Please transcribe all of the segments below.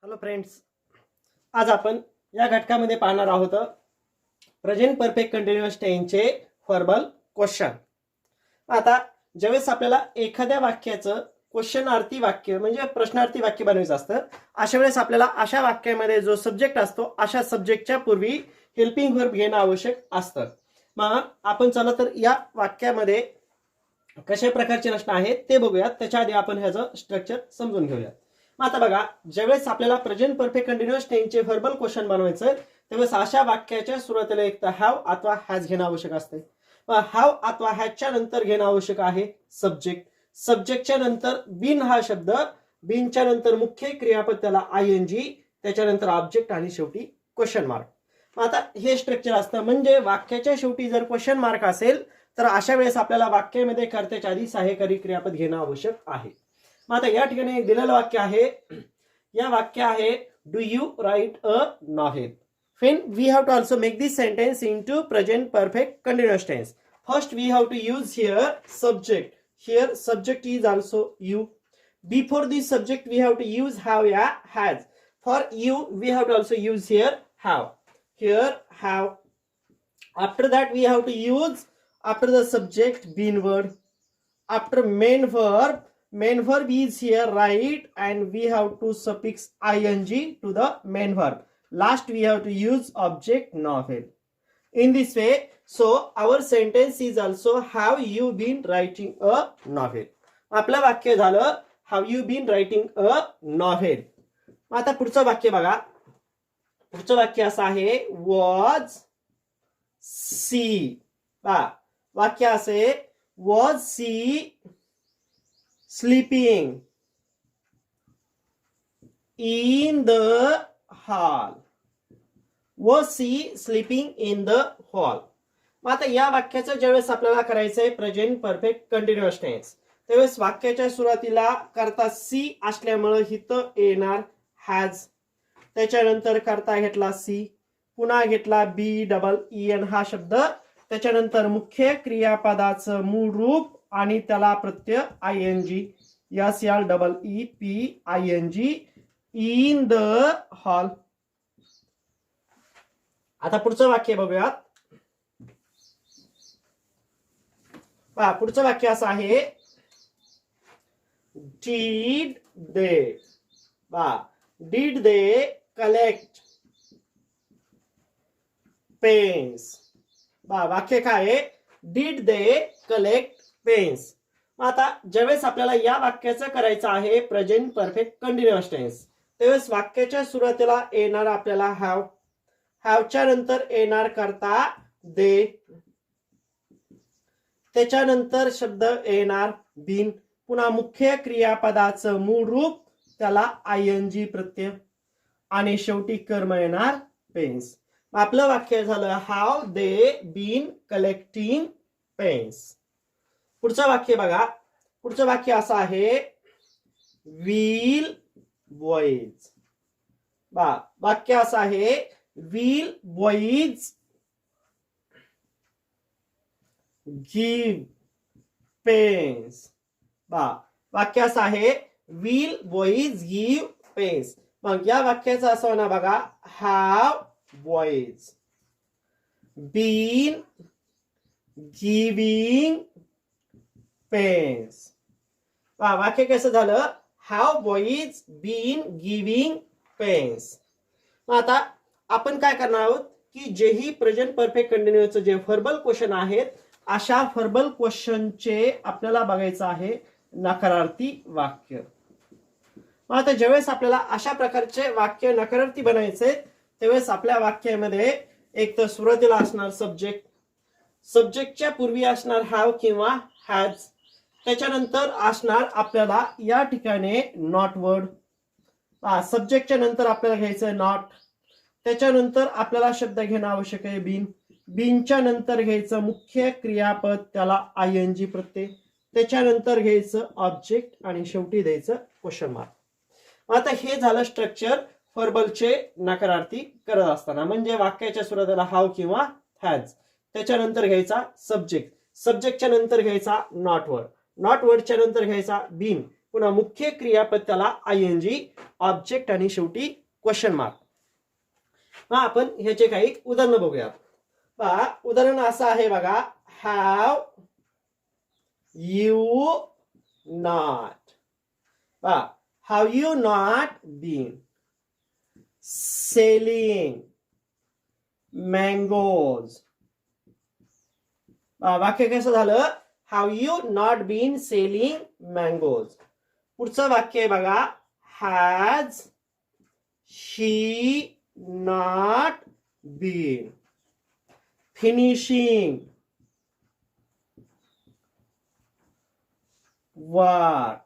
Hello friends, आज आपण या घटकामध्ये पाहणार आहोत प्रेझेंट परफेक्ट कंटिन्युअस टेन्सचे व्हर्बल क्वेश्चन. आता ज्यावेळेस आपल्याला एखाद्या वाक्याचं क्वेश्चनार्थी वाक्य म्हणजे प्रश्नार्थी वाक्य बनवायचं असतं, अशा वेळेस आपल्याला अशा वाक्यामध्ये जो सब्जेक्ट असतो अशा सब्जेक्टच्या पूर्वी हेल्पिंग व्हर्ब घेणं आवश्यक असतं. मग आपण चला तर या वाक्यामध्ये कशा प्रकारची रचना आहे ते बघूयात. त्याच्या आधी आपण ह्याचं स्ट्रक्चर समजून घेऊयात. आता बघा, ज्यावेळेस आपल्याला प्रेझेंट परफेक्ट कंटिन्युअस टेन्सचे व्हर्बल क्वेश्चन बनवायचं त्यावेळेस अशा वाक्याच्या सुरुवातीला एक तर हॅव अथवा हॅज घेणं आवश्यक असते. हॅव अथवा हॅजच्या नंतर घेणं आवश्यक आहे सब्जेक्ट. सब्जेक्टच्या नंतर बीन हा शब्द, बीनच्या नंतर मुख्य क्रियापद त्याला आयएनजी, त्याच्यानंतर ऑब्जेक्ट आणि शेवटी क्वेश्चन मार्क. आता हे स्ट्रक्चर असतं. म्हणजे वाक्याच्या शेवटी जर क्वेश्चन मार्क असेल तर अशा वेळेस आपल्याला वाक्यामध्ये कर्त्याच्या आधी सहाय्यकारी क्रियापद घेणं आवश्यक आहे. मग आता या ठिकाणी एक दिलेलं वाक्य आहे. या वाक्य आहे do you right a novel. Then we have to also make this sentence into present perfect continuous tense. First we have to use here subject. Here subject is also you. Before this subject we have to use have ya has. For you we have to also use here have. Here have. After that we have to use after the subject been word. After main verb is here right and we have to suffix ing to the main verb. Last we have to use object novel. In this way, so our sentence is also have you been writing a novel. आपलं वाक्य झालं have you been writing a novel. आता पुढचं वाक्य बघा. पुढचं वाक्य असं आहे was she. वाक्य असे was she sleeping in the hall. Was she sleeping in the hall. मग आता या वाक्याचं ज्यावेळेस आपल्याला करायचंय प्रेझेंट परफेक्ट कंटिन्युअस टेन्स त्यावेळेस वाक्याच्या सुरुवातीला करता सी असल्यामुळे हिथं येणार हॅज. त्याच्यानंतर करता घेतला सी, पुन्हा घेतला बी डबल ई एन हा शब्द, त्याच्यानंतर मुख्य क्रियापदाचं मूळ रूप आणि त्याला प्रत्यय I N G S L double E P I N G in the hall. आता पुढचं वाक्य बघूयात. पुढचं वाक्य असं आहे did they collect pens. वाक्य काय आहे did they collect pens. आता ज्यावेळेस आपल्याला या वाक्याचं करायचं आहे प्रेझेंट परफेक्ट कंटिन्युअस टेन्स त्यावेळेस वाक्याच्या सुरुवातीला येणार आपल्याला हॅव, हॅवच्या नंतर येणार करता दे, त्याच्यानंतर शब्द येणार बीन, पुन्हा मुख्य क्रियापदाचं मूळ रूप त्याला आयएनजी प्रत्यय आणि शेवटी कर्म येणार पेन्स. आपलं वाक्य झालं हाव दे बीन कलेक्टिंग पेन्स. पुढचं वाक्य बघा. पुढचं वाक्य असं आहे विल बॉईज. वाक्य असं आहे विल बॉईज गिव्ह पेन्स. वाक्य असं आहे विल बॉईज गिव्ह पेन्स. मग या वाक्याचं असं होणार बघा have boys been giving pens. वाक्य कसं झालं have boys been giving pens. आता आपण काय करणार आहोत की जेही प्रेझेंट परफेक्ट कंटिन्युअसचे जे व्हर्बल क्वेश्चन आहेत अशा व्हर्बल क्वेश्चनचे आपल्याला बघायचं आहे नकारार्थी वाक्य. मग आता ज्यावेळेस आपल्याला अशा प्रकारचे वाक्य नकारार्थी बनायचे त्यावेळेस आपल्या वाक्यामध्ये एक तर सुरुवातीला असणार सब्जेक्ट, सब्जेक्टच्या पूर्वी असणार हॅव किंवा हॅज, त्याच्यानंतर असणार आपल्याला या ठिकाणी नॉट वर्ड. सब्जेक्टच्या नंतर आपल्याला घ्यायचं नॉट, त्याच्यानंतर आपल्याला शब्द घेणं आवश्यक आहे बीन, बीनच्या नंतर घ्यायचं मुख्य क्रियापद त्याला आयएनजी प्रत्यय, त्याच्यानंतर घ्यायचं ऑब्जेक्ट आणि शेवटी द्यायचं क्वेश्चन मार्क. आता हे झालं स्ट्रक्चर व्हर्बलचे नकारार्थी करत असताना. म्हणजे वाक्याच्या सुरुवातीला हाव किंवा हॅज, त्याच्यानंतर घ्यायचा सब्जेक्ट, सब्जेक्टच्या नंतर घ्यायचा नॉट वर्ड, नॉट वर्डच्या नंतर घ्यायचा बीन, पुन्हा मुख्य क्रियापद त्याला ING, ऑब्जेक्ट आणि शेवटी क्वेश्चन मार्क. मग आपण ह्याचे काही उदाहरणं बघूया. पहा उदाहरण असं आहे बघा, हॅव यू नॉट. पहा have you not been selling mangoes. वाक्य कसं झालं, have you not been selling mangoes. पुढचं वाक्य आहे बघा, has she not been finishing work.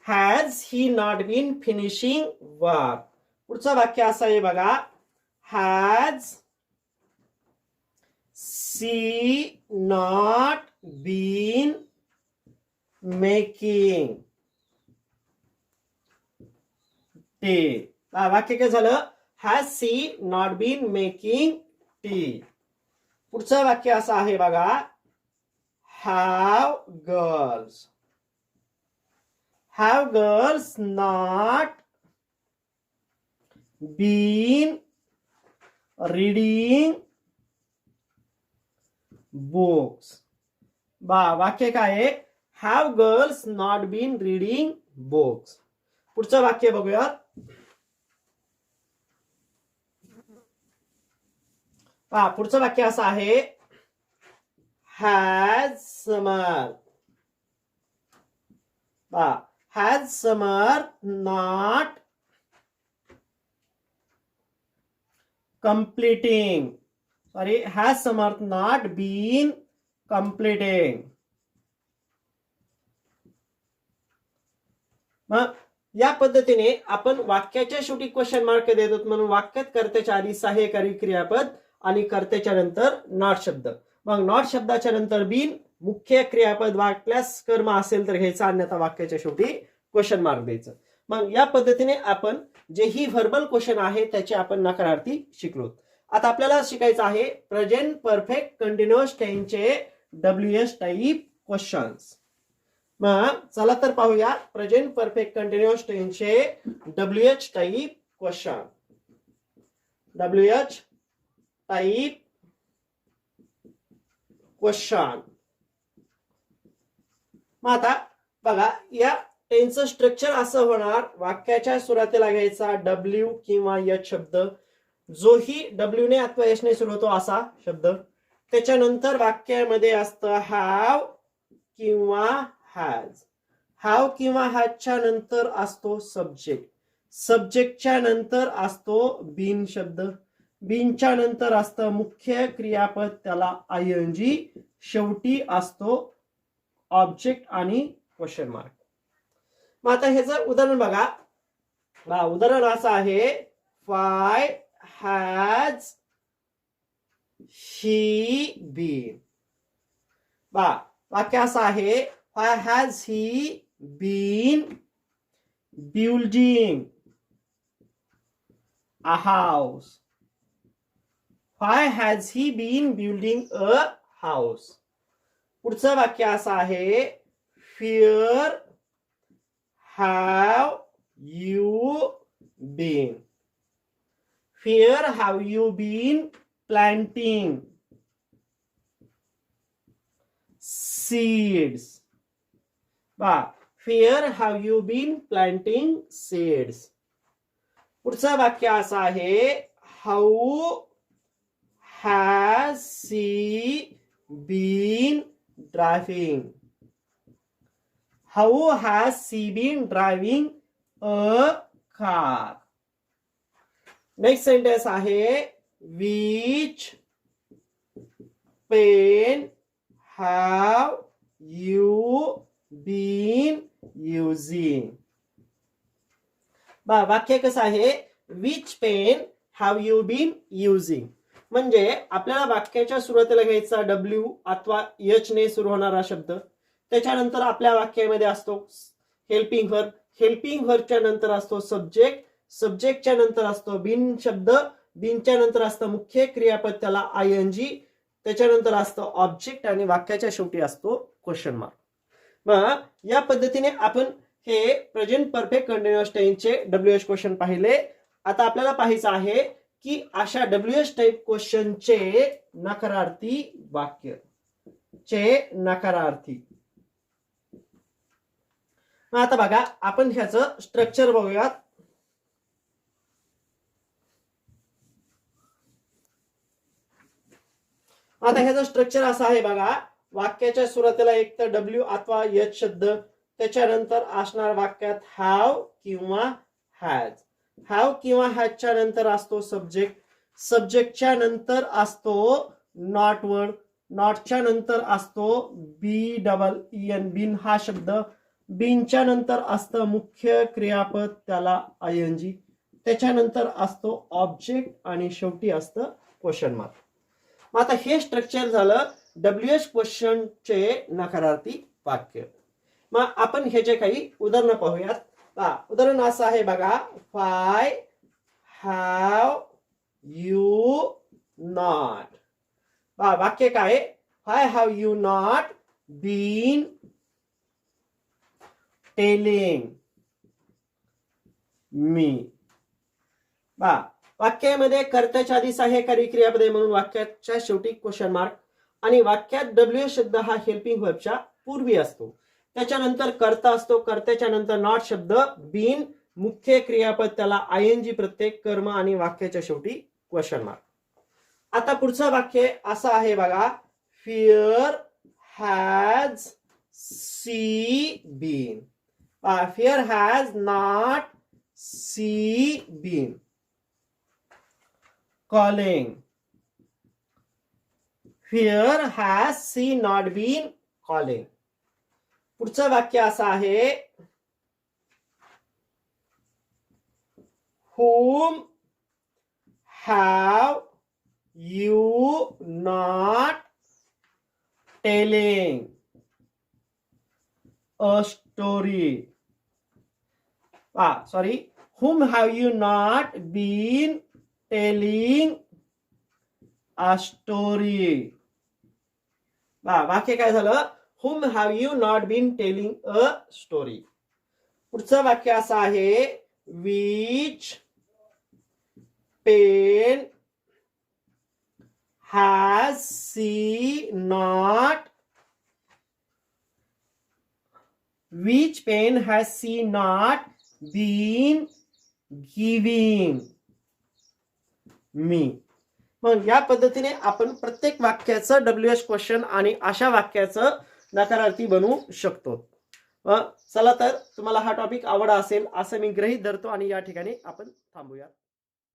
Has he not been finishing work. पुढचं वाक्य असं आहे बघा, has she not been making tea. वाक्य काय झालं, has she not been making tea. पुढचं वाक्य असं आहे बघा, have girls not been reading books. वाक्य काय आहे, have girls not been reading books. पुढचं वाक्य बघूया. पुढचं वाक्य असं आहे, has Samar not completing. Has Samarth not been completing. मग या पद्धतीने आपण वाक्याच्या शेवटी क्वेश्चन मार्क देतो, म्हणून वाक्यात कर्त्याच्या आधी सहाय्यकारी क्रियापद आणि कर्त्याच्या नंतर नॉट शब्द. मग नॉट शब्दाच्या नंतर बीन, मुख्य क्रियापद वाटल्यास कर्म असेल तर घ्यायचं, अन्यथा वाक्याच्या शेवटी क्वेश्चन मार्क द्यायचं. मग या पद्धतीने आपण जे ही व्हर्बल क्वेश्चन आहे त्याचे आपण नकारार्थी शिकलो. आता आपल्याला शिकायचं आहे प्रेझेंट परफेक्ट कंटिन्युअस टेन्सचे WH टाइप क्वेश्चन्स. मग चला तर पाहूया प्रेझेंट परफेक्ट कंटिन्युअस टेन्सचे WH type question. WH type question. मग आता बघा, या टेन्सचं स्ट्रक्चर असं होणार, वाक्याच्या सुरुवातीला घ्यायचा W किंवा H शब्द, जोही W ने अथवा H ने सुरू होतो असा शब्द. त्याच्यानंतर वाक्यामध्ये असतं हॅव किंवा हॅज. हॅव किंवा हॅजच्या नंतर असतो सब्जेक्ट. सब्जेक्टच्या नंतर असतो बीन शब्द. बीनच्या नंतर असतं मुख्य क्रियापद त्याला ING, शेवटी असतो ऑब्जेक्ट आणि क्वेश्चन मार्क. मग आता ह्याचं उदाहरण बघा. उदाहरण असं आहे, व्हाय हॅज शी बीन. वाक्य असं आहे, why has he been building a house. Why has he been building a house. पुढचं वाक्य असं आहे, fear have you been. Where have you been planting seeds? Where have you been planting seeds? पुढचं वाक्य असं आहे, how has she been driving. How has she been driving a car? Next sentence आहे, which pen have you been using? वाक्य कसं आहे, which pen have you been using. म्हणजे आपल्याला वाक्याच्या सुरुवातीला घ्यायचा W अथवा H ने सुरू होणारा शब्द. त्याच्यानंतर आपल्या वाक्यामध्ये असतो हेल्पिंग व्हर्ब. हेल्पिंग व्हर्बच्या नंतर असतो सब्जेक्ट. सब्जेक्टच्या नंतर असतो बीन शब्द. बीनच्या नंतर असतं मुख्य क्रियापद त्याला ING. त्याच्यानंतर असतं ऑब्जेक्ट आणि वाक्याच्या शेवटी असतो क्वेश्चन मार्क. मग या पद्धतीने आपण हे प्रेझेंट परफेक्ट कंटिन्युअस टेन्सचे WH क्वेश्चन पाहिले. आता आपल्याला पाहायचं आहे की अशा WH टाईप क्वेश्चनचे नकारार्थी वाक्य चे नकारार्थी. आता बघा आपण ह्याचं स्ट्रक्चर बघूयात. आता ह्याचं स्ट्रक्चर असं आहे बघा. वाक्याच्या सुरुवातीला एक तर W अथवा H शब्द, त्याच्यानंतर असणार वाक्यात हॅव किंवा हॅज. हॅव किंवा हॅजच्या नंतर असतो सब्जेक्ट, सब्जेक्टच्या नंतर असतो नॉट वर्ड, नॉटच्या नंतर असतो BEEN बीन हा शब्द, बीनच्या नंतर असतं मुख्य क्रियापद त्याला ING, त्याच्यानंतर असतो ऑब्जेक्ट आणि शेवटी असतं क्वेश्चन मार्क. मग आता हे स्ट्रक्चर झालं WH क्वेश्चनचे नकारार्थी वाक्य. मग आपण ह्याचे काही उदाहरणं पाहूयात. उदाहरण असं आहे बघा. Why have you not. वाक्य काय? Why have you not been telling me. वाक्यामध्ये कर्त्याच्या आधी सहाय्यकारी क्रियापद आहे म्हणून वाक्याच्या शेवटी क्वेश्चन मार्क, आणि वाक्यात WH शब्द हा हेल्पिंग व्हर्बच्या पूर्वी असतो, त्याच्यानंतर कर्ता असतो, कर्त्याच्या नंतर नॉट शब्द, बीन मुख्य क्रियापद त्याला ING प्रत्येक कर्म, आणि वाक्याच्या शेवटी क्वेश्चन मार्क. आता पुढचं वाक्य असं आहे बघा. Fear has she been. Fear has not she been calling. Fear has she not been calling. पुढचं वाक्य असं आहे. Whom have you not telling a story. Sorry. Whom have you not been telling a story. वाक्य काय झालं? Whom have you not been telling a story. पुढचं वाक्य असं आहे. Which pen has she not been giving मी. मग या पद्धतीने आपण प्रत्येक वाक्याचं WH क्वेश्चन आणि अशा वाक्याचं नकारार्थी बनवू शकतो. चला तर तुम्हाला हा टॉपिक आवडला असेल असं मी गृहीत धरतो आणि या ठिकाणी आपण थांबूया.